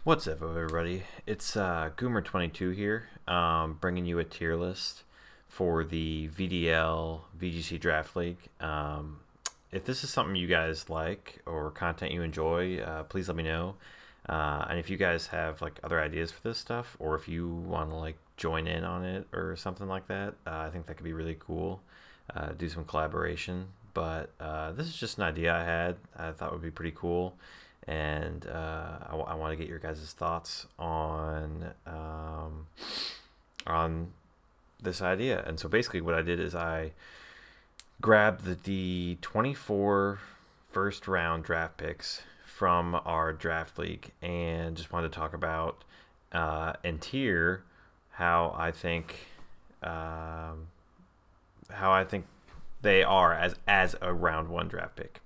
What's up, everybody? It's Goomer22 here, bringing you a tier list for the VDL VGC Draft League. If this is something you guys like or content you enjoy, please let me know. And if you guys have like other ideas for this stuff, or if you want to like join in on it or something like that, I think that could be really cool. Do some collaboration. But this is just an idea I thought would be pretty cool, and I want to get your guys' thoughts on this idea. And so basically, what I did is I grabbed the 24 first round draft picks from our draft league, and just wanted to talk about and tier how I think they are as a round one draft pick.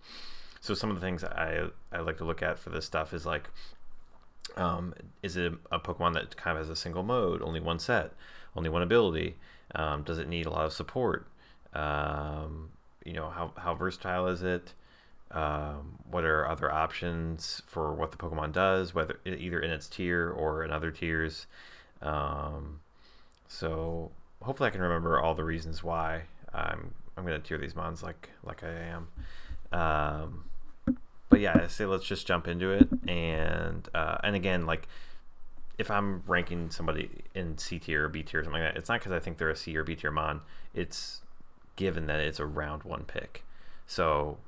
So some of the things I like to look at for this stuff is like, is it a Pokemon that kind of has a single mode, only one set, only one ability? Does it need a lot of support? How versatile is it? What are other options for what the Pokemon does, whether either in its tier or in other tiers? So hopefully I can remember all the reasons why I'm going to tier these mons like I am. But yeah, I say let's just jump into it. And again, like if I'm ranking somebody in C tier or B tier or something like that, it's not because I think they're a C or B tier mon. It's given that it's a round one pick. So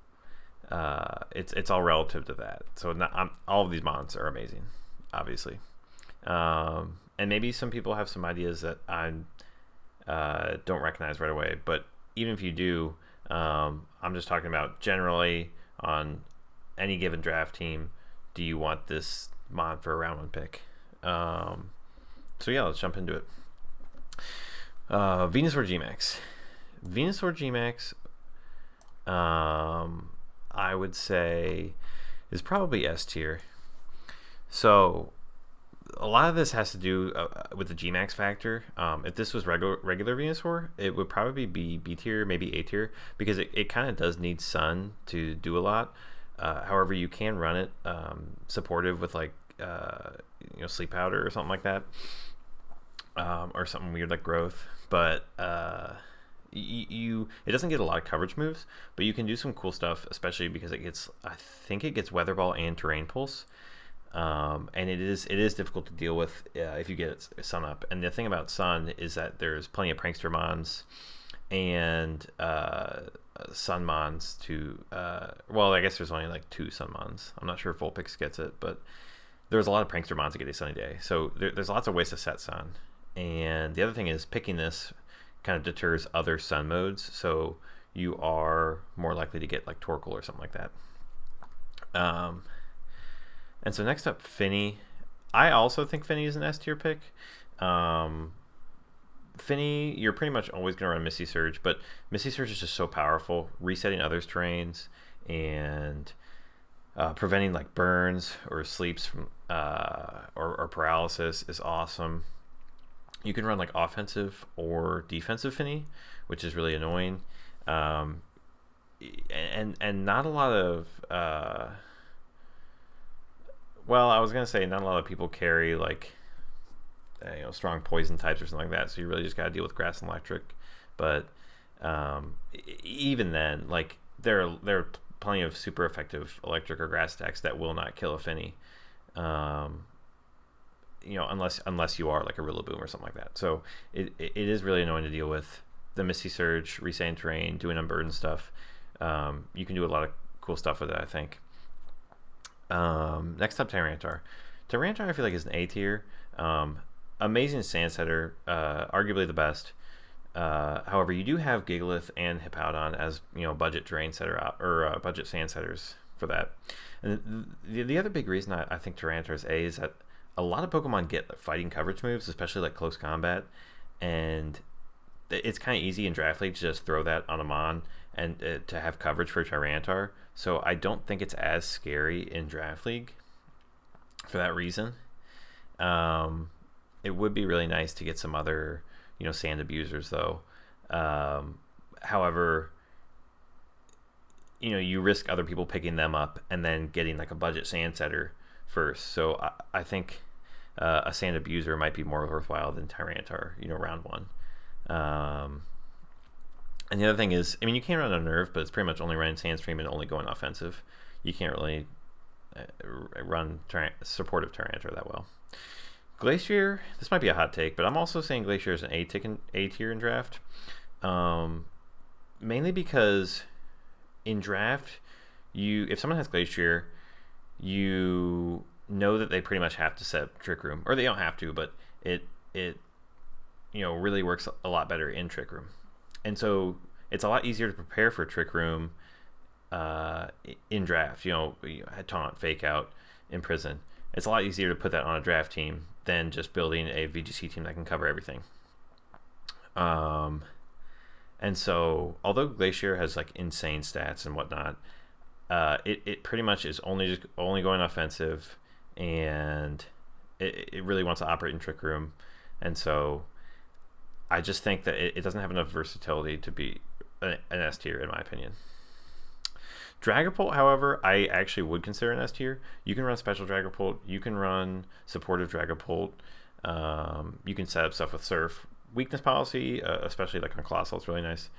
it's all relative to that. So all of these mons are amazing, obviously. And maybe some people have some ideas that I don't recognize right away. But even if you do, I'm just talking about generally on any given draft team, do you want this mon for a round one pick? So yeah, let's jump into it. Venusaur Gmax. Venusaur Gmax, I would say, is probably S tier. So a lot of this has to do with the Gmax factor. If this was regular Venusaur, it would probably be B tier, maybe A tier, because it kind of does need sun to do a lot. However, you can run it supportive with like sleep powder or something like that, or something weird like growth. But it doesn't get a lot of coverage moves, but you can do some cool stuff, especially because I think it gets Weather Ball and Terrain Pulse. And it is difficult to deal with if you get Sun up. And the thing about Sun is that there's plenty of Prankster Mons and Sun Mons to I guess there's only like 2 Sun Mons. I'm not sure if Vulpix gets it, but there's a lot of Prankster Mons that get a Sunny Day. So there's lots of ways to set Sun. And the other thing is picking this kind of deters other Sun modes, so you are more likely to get like Torkoal or something like that. And so next up, Finny. I also think Finny is an S tier pick. Finny, you're pretty much always going to run Misty Surge, but Misty Surge is just so powerful, resetting others' terrains and preventing like burns or sleeps from or paralysis is awesome. You can run like offensive or defensive Finny, which is really annoying. And not a lot of I was gonna say not a lot of people carry like strong poison types or something like that, so you really just gotta deal with grass and electric. But even then, like there are plenty of super effective electric or grass attacks that will not kill a Finny, unless you are like a Rillaboom or something like that. So it is really annoying to deal with. The Misty Surge, resetting terrain, doing unburden stuff. You can do a lot of cool stuff with it, I think. Next up, Tyranitar. Tyranitar, I feel like, is an A tier. Amazing sand setter, arguably the best. However, you do have Gigalith and Hippowdon as budget terrain setter or budget sand setters for that. And the other big reason I think Tyranitar is A is that a lot of Pokemon get like, fighting coverage moves, especially like close combat, and it's kind of easy in Draft League to just throw that on a Mon and to have coverage for Tyranitar. So I don't think it's as scary in Draft League for that reason. It would be really nice to get some other, sand abusers though. However, you risk other people picking them up and then getting like a budget sand setter first. So I think a Sand Abuser might be more worthwhile than Tyranitar, round one. And the other thing is, I mean, you can run a Nerve, but it's pretty much only running Sandstream and only going offensive. You can't really run supportive Tyranitar that well. Glacier, this might be a hot take, but I'm also saying Glacier is an A tier in draft. Mainly because in draft, if someone has Glacier, you know that they pretty much have to set Trick Room, or they don't have to, but it really works a lot better in Trick Room, and so it's a lot easier to prepare for Trick Room in draft. Taunt, Fake Out, Imprison. It's a lot easier to put that on a draft team than just building a VGC team that can cover everything. And so, although Glacier has like insane stats and whatnot, it pretty much is only going offensive, and it really wants to operate in Trick Room. And so, I just think that it doesn't have enough versatility to be an S tier, in my opinion. Dragapult, however, I actually would consider an S tier. You can run special Dragapult. You can run supportive Dragapult. You can set up stuff with Surf. Weakness policy, especially like on Colossal, it's really nice.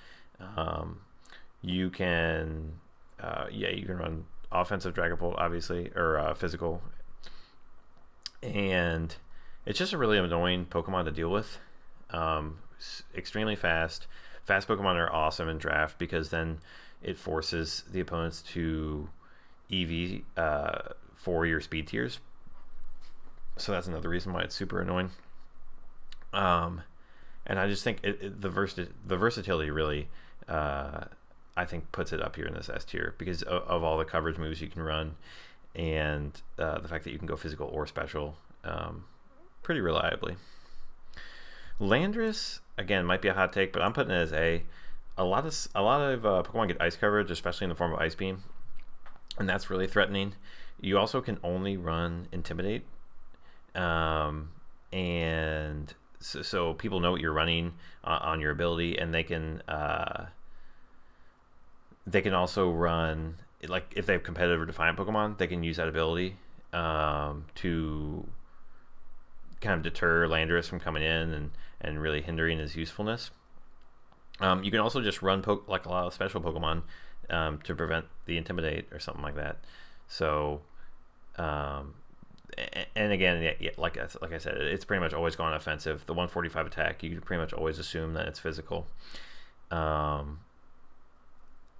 You can run offensive Dragapult, obviously, or physical. And it's just a really annoying Pokemon to deal with. Extremely fast. Fast Pokemon are awesome in draft because then it forces the opponents to EV for your speed tiers. So that's another reason why it's super annoying. And I just think the versatility really, I think, puts it up here in this S tier because of all the coverage moves you can run, and the fact that you can go physical or special pretty reliably. Landorus, again, might be a hot take, but I'm putting it as A. A lot of Pokemon get ice coverage, especially in the form of Ice Beam, and that's really threatening. You also can only run Intimidate, and so people know what you're running on your ability, and they can also run, like if they have competitive or defiant Pokemon, they can use that ability to kind of deter Landorus from coming in and really hindering his usefulness. You can also just run like a lot of special Pokemon to prevent the Intimidate or something like that. So, and again, like I said, it's pretty much always gone offensive. The 145 attack, you can pretty much always assume that it's physical.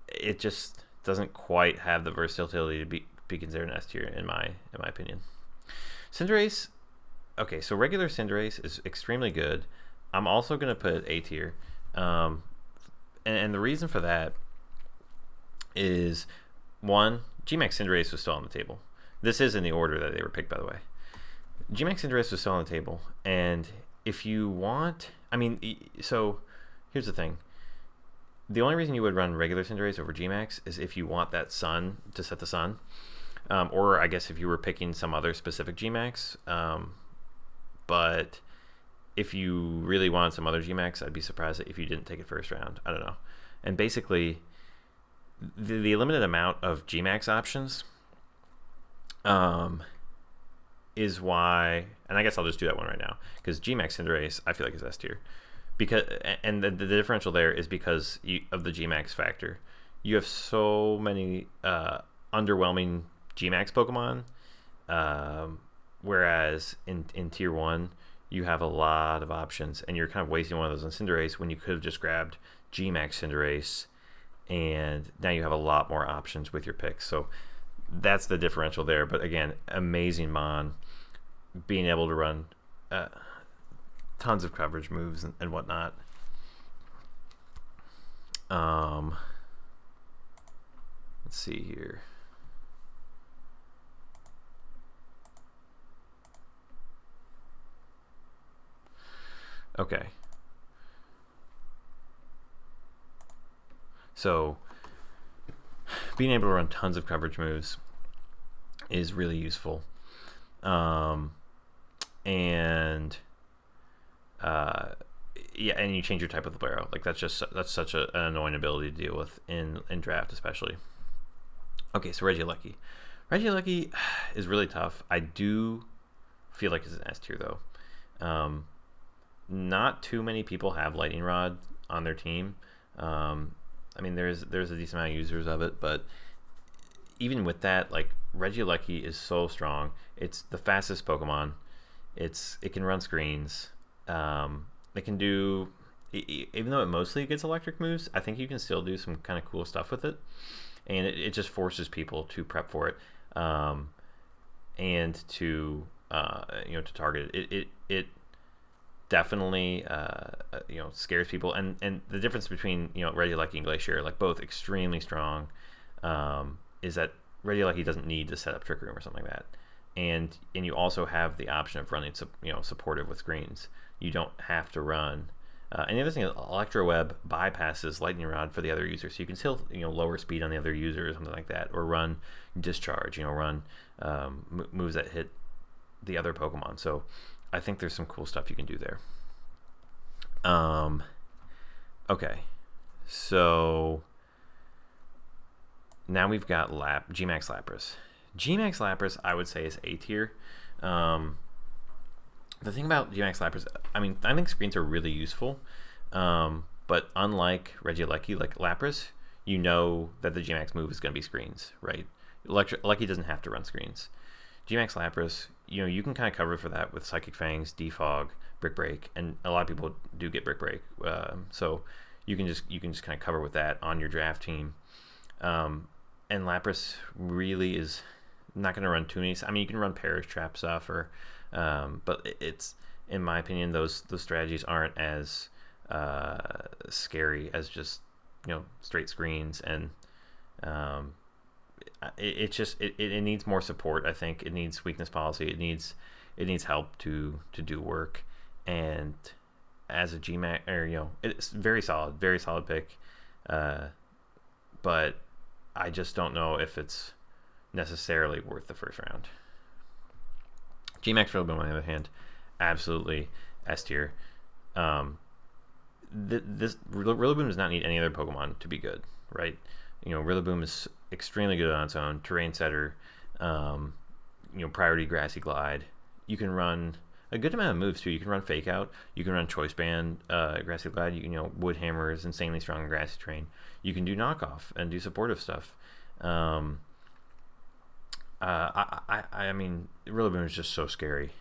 It just doesn't quite have the versatility to be considered an S tier in my opinion. Cinderace, okay, so regular Cinderace is extremely good. I'm also going to put A tier. And the reason for that is, one, Gmax Cinderace was still on the table. This is in the order that they were picked, by the way. Gmax Cinderace was still on the table, and if you want, so here's the thing. The only reason you would run regular Cinderace over Gmax is if you want that sun to set the sun, or I guess if you were picking some other specific Gmax, but if you really wanted some other Gmax, I'd be surprised if you didn't take it first round. I don't know. And basically, the limited amount of Gmax options is why, and I guess I'll just do that one right now, because Gmax Cinderace I feel like is S tier, because, and the differential there is because of the Gmax factor. You have so many underwhelming Gmax Pokemon, whereas in tier 1 you have a lot of options, and you're kind of wasting one of those on Cinderace when you could have just grabbed Gmax Cinderace, and now you have a lot more options with your picks. So that's the differential there. But again, amazing Mon, being able to run tons of coverage moves and whatnot. Let's see here. Okay. So being able to run tons of coverage moves is really useful. And you change your type with the Barrow. Like that's such an annoying ability to deal with in draft, especially. Okay, so Regieleki. Regieleki is really tough. I do feel like it's an S tier though. Not too many people have Lightning Rod on their team. I mean, there's a decent amount of users of it, but even with that, like Regieleki is so strong. It's the fastest Pokemon. It can run screens. It can do, even though it mostly gets electric moves, I think you can still do some kind of cool stuff with it, and it just forces people to prep for it, and to to target it. It definitely scares people, and the difference between Regieleki and Glacier, like both extremely strong, is that Regieleki doesn't need to set up Trick Room or something like that, and you also have the option of running supportive with screens. You don't have to run. And the other thing is Electro Web bypasses Lightning Rod for the other user, so you can still lower speed on the other user or something like that, or run Discharge, run moves that hit the other Pokemon. So I think there's some cool stuff you can do there. Okay, so now we've got Gmax Lapras. Gmax Lapras, I would say, is A tier. The thing about Gmax Lapras, I mean, I think screens are really useful, but unlike Regieleki, like Lapras, you know that the Gmax move is going to be screens, right? Lucky doesn't have to run screens. Gmax Lapras, you can kind of cover for that with Psychic Fangs, Defog, Brick Break, and a lot of people do get Brick Break, so you can just kind of cover with that on your draft team. And Lapras really is not going to run too many. I mean, you can run Perish Trap stuff, but it's, in my opinion, those strategies aren't as scary as just straight screens, and it needs more support. I think it needs weakness policy. It needs help to do work. And as a GMAX, or it's very solid pick, but I just don't know if it's necessarily worth the first round. GMAX Rillaboom, on the other hand, absolutely S tier. This Rillaboom does not need any other Pokemon to be good, right? Rillaboom is extremely good on its own. Terrain Setter, Priority Grassy Glide. You can run a good amount of moves too. You can run Fake Out. You can run Choice Band, Grassy Glide. Wood Hammer is insanely strong in Grassy Terrain. You can do Knockoff and do supportive stuff. I mean, Rillaboom is just so scary,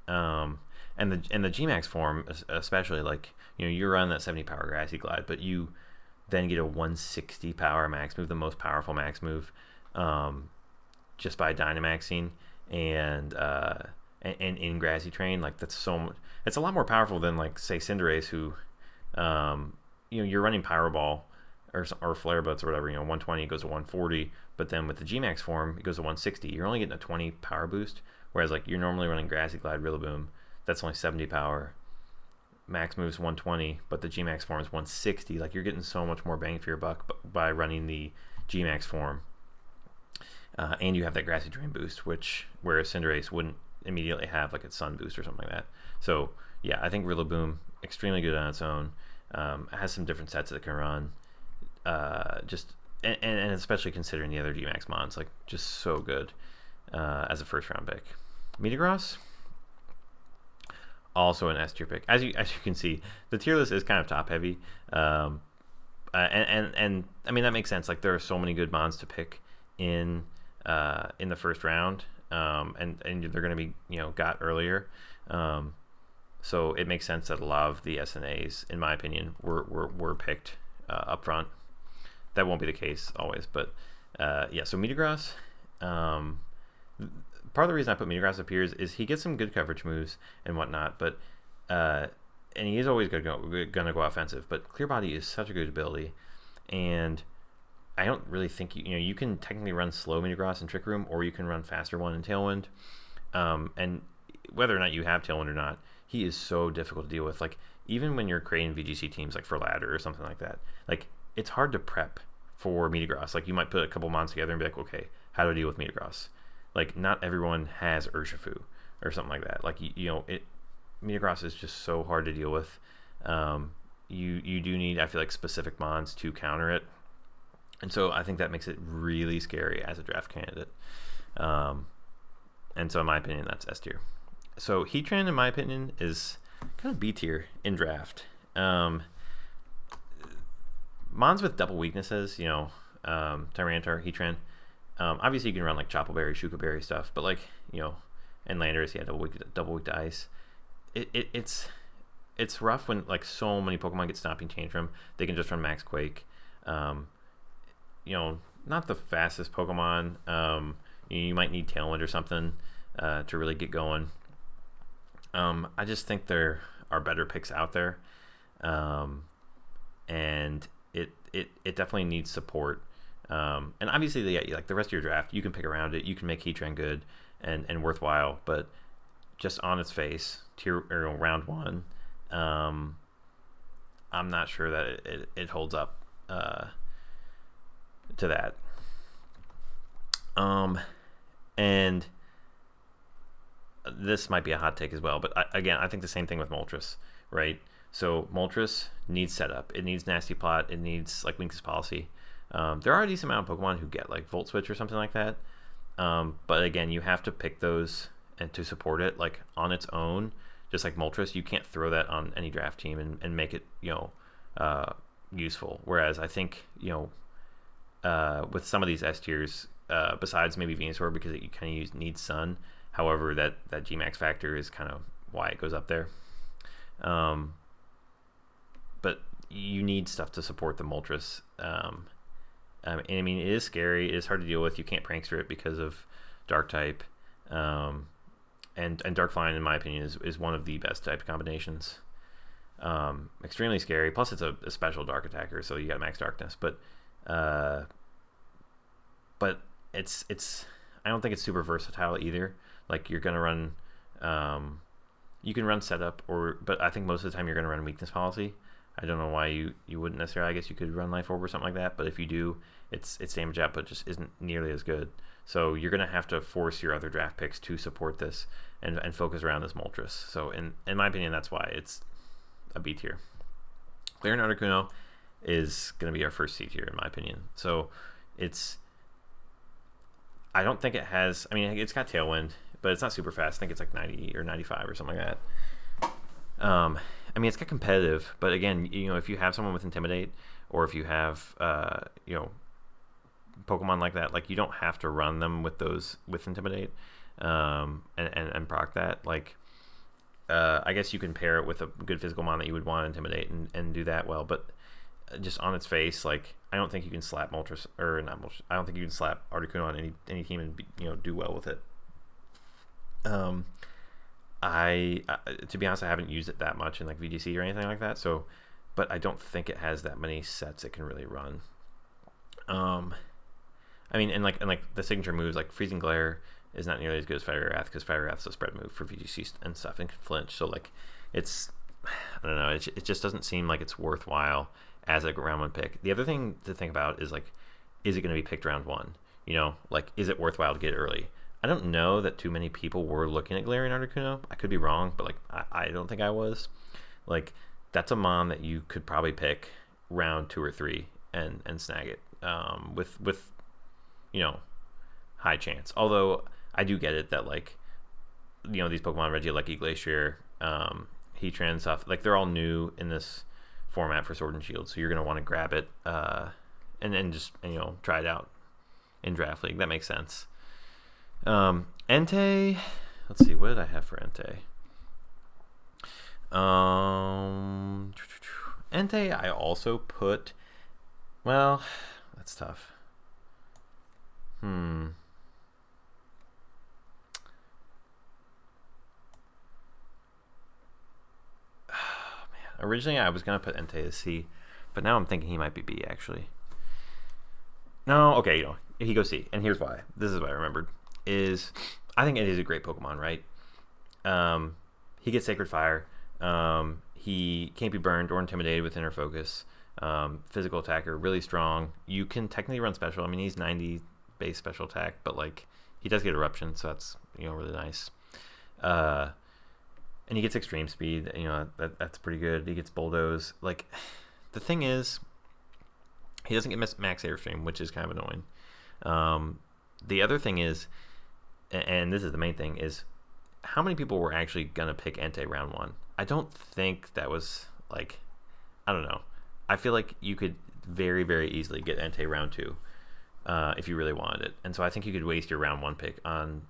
and the Gmax form especially, like you run that 70 power Grassy Glide, but you then get a 160 power max move, the most powerful max move, just by Dynamaxing and in Grassy Terrain. Like that's it's a lot more powerful than, like, say, Cinderace, who you're running Pyro Ball or Flare Blitz or whatever, 120 goes to 140, but then with the Gmax form it goes to 160. You're only getting a 20 power boost, whereas like you're normally running Grassy Glide Rillaboom, that's only 70 power, max moves 120, but the Gmax form is 160. Like, you're getting so much more bang for your buck by running the Gmax form, and you have that Grassy Terrain boost, whereas Cinderace wouldn't immediately have, like, its Sun boost or something like that. So yeah, I think Rillaboom, extremely good on its own, has some different sets that it can run, and especially considering the other Gmax mons, like, just so good as a first round pick. Metagross, also an S tier pick. As you can see, the tier list is kind of top heavy, and I mean, that makes sense. Like, there are so many good mons to pick in the first round, and they're going to be got earlier, so it makes sense that a lot of the SNAs, in my opinion, were picked up front. That won't be the case always, but yeah. So Metagross, part of the reason I put Metagross up here is he gets some good coverage moves and whatnot, but and he is always gonna go offensive. But Clear Body is such a good ability, and I don't really think you can technically run slow Metagross in Trick Room, or you can run faster one in Tailwind. And whether or not you have Tailwind or not, he is so difficult to deal with. Like, even when you're creating VGC teams, like for Ladder or something like that, like, it's hard to prep for Metagross. Like, you might put a couple mons together and be like, okay, how do I deal with Metagross? Like, not everyone has Urshifu or something like that. Like, Metagross is just so hard to deal with. You do need, I feel like, specific mons to counter it, and so I think that makes it really scary as a draft candidate. And so in my opinion, that's S tier. So Heatran, in my opinion, is kind of B tier in draft. Mons with double weaknesses, Tyranitar, Heatran. Obviously, you can run like Chople Berry, Shuka Berry stuff, but like, and Landorus, yeah, double weak to ice. It's rough when like so many Pokemon get Stomping Tantrum. They can just run Max Quake. Not the fastest Pokemon. You might need Tailwind or something to really get going. I just think there are better picks out there, and it definitely needs support. And obviously, like the rest of your draft, you can pick around it. You can make Heatran good and worthwhile, but just on its face, round one, I'm not sure that it holds up to that. And this might be a hot take as well, but I think the same thing with Moltres, right? So Moltres needs setup. It needs Nasty Plot. It needs like Weakness Policy. There are a decent amount of Pokemon who get like Volt Switch or something like that. But again, you have to pick those and to support it like on its own. Just like Moltres, you can't throw that on any draft team and make it useful. Whereas I think with some of these S tiers, besides maybe Venusaur because it kind of needs Sun. However, that Gmax factor is kind of why it goes up there. But you need stuff to support the Moltres. And I mean, it is scary. It is hard to deal with. You can't prankster it because of Dark type. And Dark Flying, in my opinion, is one of the best type combinations. Extremely scary. Plus, it's a special Dark attacker, so you got Max Darkness. But it's I don't think it's super versatile either. Like you're gonna run, you can run setup but I think most of the time you're gonna run Weakness Policy. I don't know why you wouldn't necessarily. I guess you could run Life Orb or something like that. But if you do, it's damage output just isn't nearly as good. So you're gonna have to force your other draft picks to support this and focus around this Moltres. So in my opinion, that's why it's a B tier. Galarian Articuno is gonna be our first C tier in my opinion. So I don't think it has. I mean, it's got Tailwind, but it's not super fast. I think it's like 90 or 95 or something like that. I mean, it's got competitive, but again, if you have someone with Intimidate, or if you have, Pokemon like that, like you don't have to run them with Intimidate, and proc that. Like, I guess you can pair it with a good physical mon that you would want to Intimidate and do that well, but just on its face, like I don't think you can slap Moltres or not Moltres. I don't think you can slap Articuno on any team and do well with it. I to be honest, I haven't used it that much in like VGC or anything like that. So, but I don't think it has that many sets it can really run. I mean, and like the signature moves like Freezing Glare is not nearly as good as Fire Wrath because Fire Wrath is a spread move for VGC and stuff and can flinch. So like it's I don't know. It just doesn't seem like it's worthwhile as a round one pick. The other thing to think about is like, is it going to be picked round one? Like is it worthwhile to get early? I don't know that too many people were looking at Galarian Articuno. I could be wrong, but like I don't think I was. Like that's a mon that you could probably pick round 2 or 3 and snag it with high chance. Although I do get it that like these Pokemon Regieleki, Glacier, Heatran stuff, like they're all new in this format for Sword and Shield, so you're gonna want to grab it and then just try it out in Draft League. That makes sense. Entei, let's see, what did I have for Entei? Entei I also put, well, that's tough. Man, originally I was gonna put Entei as C, but now I'm thinking he might be B actually. No, okay, he goes C, and here's why. This is what I remembered. Is I think it is a great Pokemon, right? He gets Sacred Fire. He can't be burned or intimidated with Inner Focus. Physical attacker, really strong. You can technically run special. I mean, he's 90 base special attack, but like he does get Eruption, so that's really nice. And he gets Extreme Speed. That's pretty good. He gets Bulldoze. Like the thing is, he doesn't get Max Airstream, which is kind of annoying. The other thing is, and this is the main thing, is how many people were actually gonna pick Entei round 1? I don't think that was like, I don't know. I feel like you could very, very easily get Entei round 2 if you really wanted it, and so I think you could waste your round 1 pick on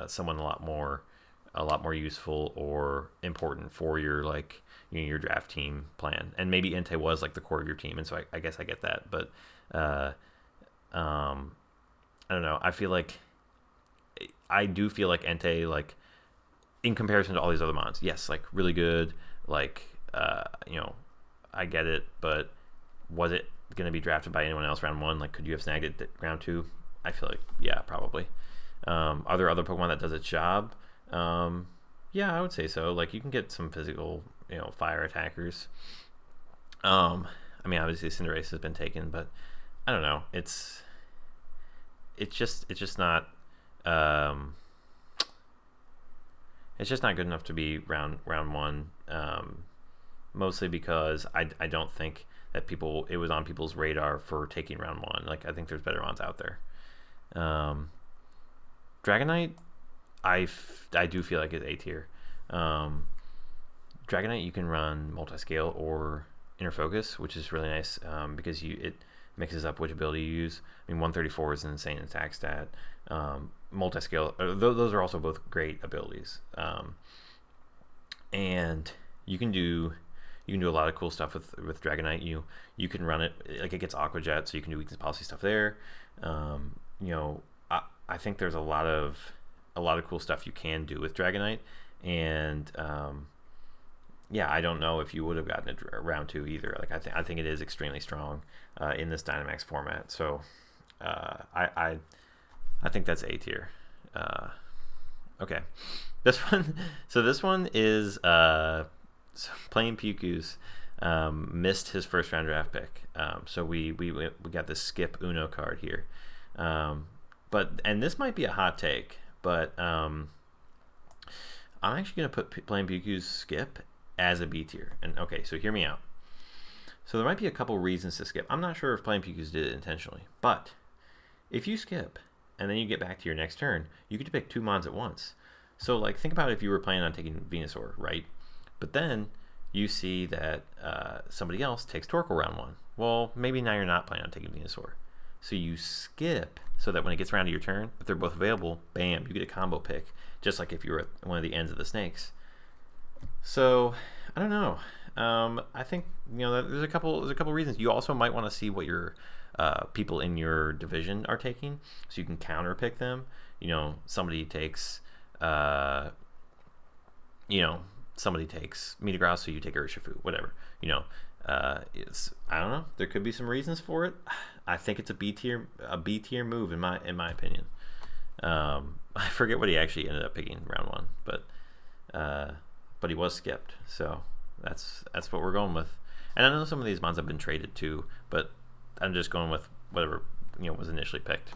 someone a lot more useful or important for your like your draft team plan. And maybe Entei was like the core of your team, and so I guess I get that, but I don't know. I do feel like Entei, like in comparison to all these other mons, yes, like really good, like I get it, but was it going to be drafted by anyone else round 1? Like, could you have snagged it round 2? I feel like, yeah, probably. Are there other Pokemon that does its job? Yeah, I would say so. Like, you can get some physical, fire attackers. I mean, obviously Cinderace has been taken, but I don't know. It's just not. It's just not good enough to be round 1. Mostly because I don't think that it was on people's radar for taking round 1. Like, I think there's better ones out there. Dragonite, I do feel like it's A tier. Dragonite, you can run multi-scale or inner focus, which is really nice because it mixes up which ability you use. I mean, 134 is an insane attack stat. Multi-scale, those are also both great abilities. And you can do a lot of cool stuff with Dragonite. You can run it like it gets Aqua Jet, so you can do weakness policy stuff there. I think there's a lot of cool stuff you can do with Dragonite, and yeah, I don't know if you would have gotten it round 2 either. Like, I think it is extremely strong in this Dynamax format. So I think that's A tier. Okay, this one. So this one is Plain Puku's missed his first round draft pick. So we got this skip Uno card here. And this might be a hot take, but I'm actually going to put Plain Puku's skip as a B tier. And okay, so hear me out. So there might be a couple reasons to skip. I'm not sure if Plain Puku's did it intentionally, but if you skip and then you get back to your next turn, you get to pick 2 mons at once. So like, think about if you were planning on taking Venusaur, right? But then you see that somebody else takes Torkoal round 1. Well, maybe now you're not planning on taking Venusaur. So you skip so that when it gets around to your turn, if they're both available, bam, you get a combo pick, just like if you were at one of the ends of the snakes. So I don't know. I think there's a couple reasons. You also might want to see what your people in your division are taking, so you can counter pick them. Somebody takes Metagross, so you take Urshifu, whatever. I don't know. There could be some reasons for it. I think it's a B tier move in my opinion. I forget what he actually ended up picking round 1, but he was skipped, so that's what we're going with. And I know some of these mons have been traded too, but I'm just going with whatever was initially picked.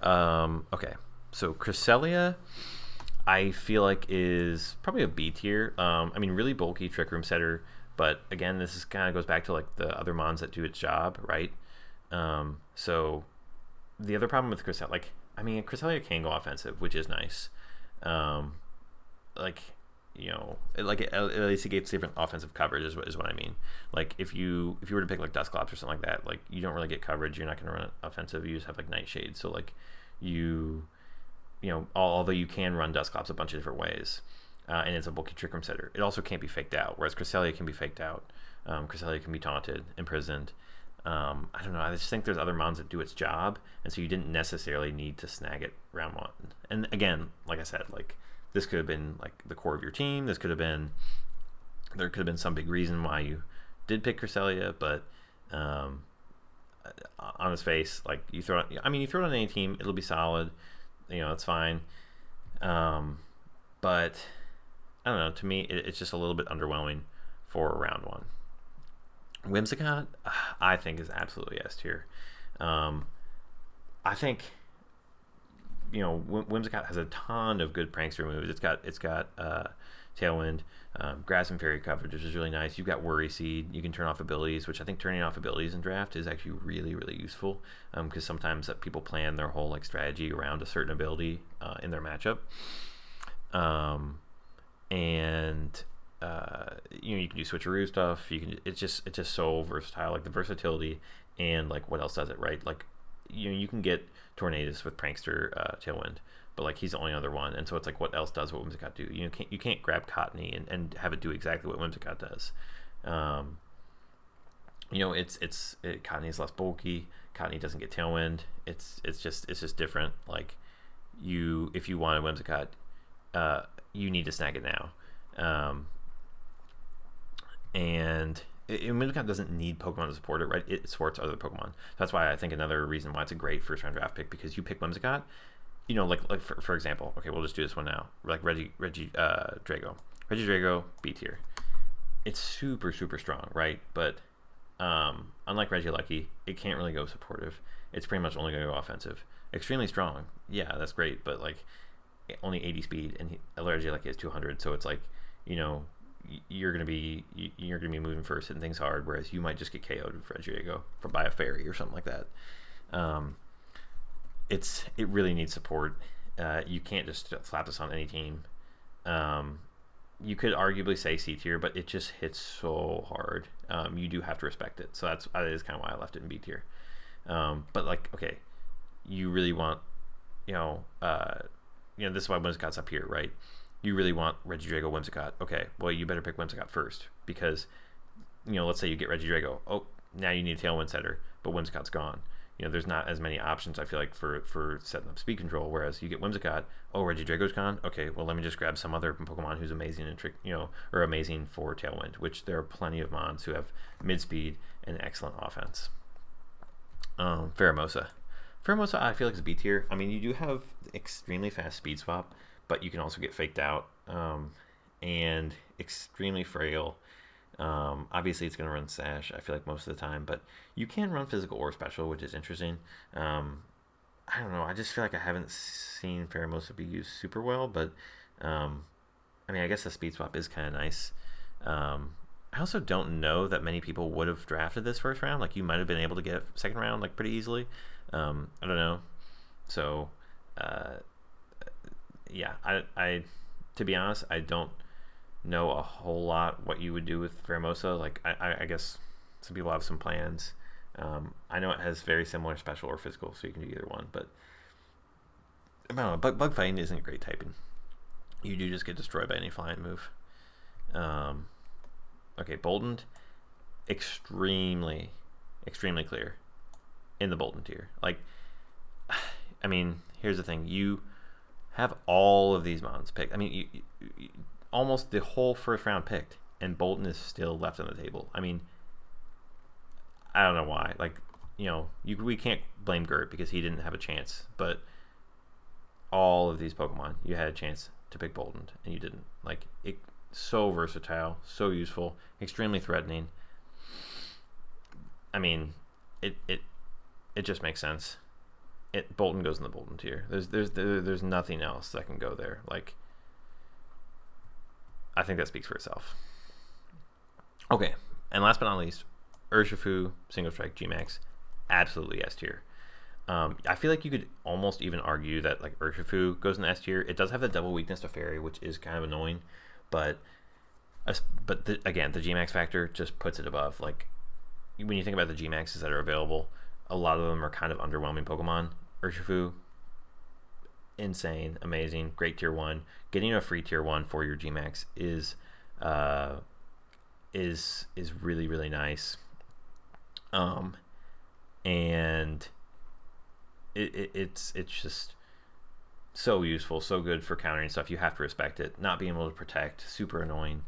Okay, so Cresselia, I feel like is probably a B tier. I mean, really bulky Trick Room setter, but again, this is kind of goes back to like the other mons that do its job, right? So the other problem with Cresselia, Cresselia can go offensive, which is nice. At least it gives different offensive coverage is what I mean. Like, if you were to pick like Dusclops or something like that, like, you don't really get coverage. You're not going to run offensive. You just have like Nightshade. So like although you can run Dusclops a bunch of different ways, and it's a bulky Trick Room setter, it also can't be faked out. Whereas Cresselia can be faked out. Cresselia can be taunted, imprisoned. I don't know. I just think there's other mons that do its job, and so you didn't necessarily need to snag it round 1. And again, like I said, like, this could have been like the core of your team. There could have been some big reason why you did pick Cresselia, but on its face, like, you throw it on any team, it'll be solid. It's fine. But I don't know. To me, it's just a little bit underwhelming for round 1. Whimsicott, I think, is absolutely S tier. I think Whimsicott has a ton of good prankster moves. It's got Tailwind, Grass and Fairy coverage, which is really nice. You've got Worry Seed. You can turn off abilities, which I think turning off abilities in draft is actually really, really useful, because sometimes people plan their whole strategy around a certain ability in their matchup. And you can do switcheroo stuff. It's just so versatile. Like the versatility and what else does it, right? You can get Tornadus with Prankster Tailwind, but he's the only other one, and so it's what else does what Whimsicott do? You can't grab Cottony and have it do exactly what Whimsicott does. Cottony is less bulky. Cottony doesn't get Tailwind. It's just different. If you want a Whimsicott, you need to snag it now. Whimsicott doesn't need Pokemon to support it, right? It supports other Pokemon. That's why I think another reason why it's a great first round draft pick, because you pick Whimsicott, for example, okay, we'll just do this one now. Regidrago, B tier. It's super, super strong, right? But unlike Regieleki, it can't really go supportive. It's pretty much only going to go offensive. Extremely strong, yeah, that's great, but only 80 speed, and Regieleki is 200, so it's you're gonna be moving first, hitting things hard, whereas you might just get KO'd with Regidrago by a fairy or something like that. It really needs support. You can't just slap this on any team. You could arguably say C tier, but it just hits so hard. You do have to respect it. So that is kind of why I left it in B tier. But okay, you really want, this is why Whimsicott's up here, right? You really want Regidrago, Whimsicott. Okay, well, you better pick Whimsicott first, because, let's say you get Regidrago. Oh, now you need a Tailwind setter, but Whimsicott's gone. There's not as many options, I feel for setting up speed control, whereas you get Whimsicott. Oh, Regidrago's gone? Okay, well, let me just grab some other Pokemon who's amazing or amazing for Tailwind, which there are plenty of Mons who have mid-speed and excellent offense. Pheromosa. Pheromosa, I feel is B tier. I mean, you do have extremely fast speed swap, but you can also get faked out, and extremely frail. Obviously, it's going to run Sash, I feel most of the time, but you can run physical or special, which is interesting. I don't know. I just feel I haven't seen Pheromosa be used super well, but I guess the speed swap is kind of nice. I also don't know that many people would have drafted this first round. You might have been able to get second round pretty easily. I don't know. So, yeah, I to be honest, I don't know a whole lot what you would do with Pheromosa. I guess some people have some plans. I know it has very similar special or physical, so you can do either one, but I don't know. Bug fighting isn't great typing. You do just get destroyed by any flying move. Okay, Boldened, extremely clear in the Bolden tier. Here's the thing. You have all of these Mons picked. You almost the whole first round picked, and Bolden is still left on the table. I don't know why. We can't blame Gert because he didn't have a chance, but all of these Pokemon, you had a chance to pick Bolden, and you didn't. It so versatile, so useful, extremely threatening. It just makes sense. Bolden goes in the Bolden tier. There's nothing else that can go there. I think that speaks for itself. Okay, and last but not least, Urshifu, Single Strike, G-Max, absolutely S tier. I feel you could almost even argue that Urshifu goes in the S tier. It does have the double weakness to Fairy, which is kind of annoying, but again, the G-Max factor just puts it above. When you think about the G-Maxes that are available, a lot of them are kind of underwhelming Pokemon. Urshifu, insane, amazing, great tier 1. Getting a free tier 1 for your G-Max is really, really nice. And it's just so useful, so good for countering stuff. You have to respect it. Not being able to protect, super annoying.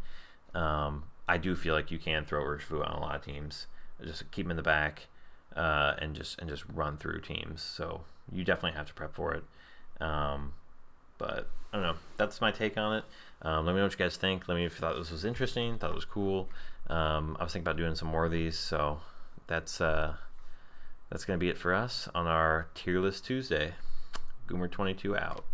I do feel you can throw Urshifu on a lot of teams. Just keep him in the back, and just run through teams. So you definitely have to prep for it. But I don't know. That's my take on it. Let me know what you guys think. Let me know if you thought this was interesting, thought it was cool. I was thinking about doing some more of these. So that's going to be it for us on our Tier List Tuesday. Goomer22 out.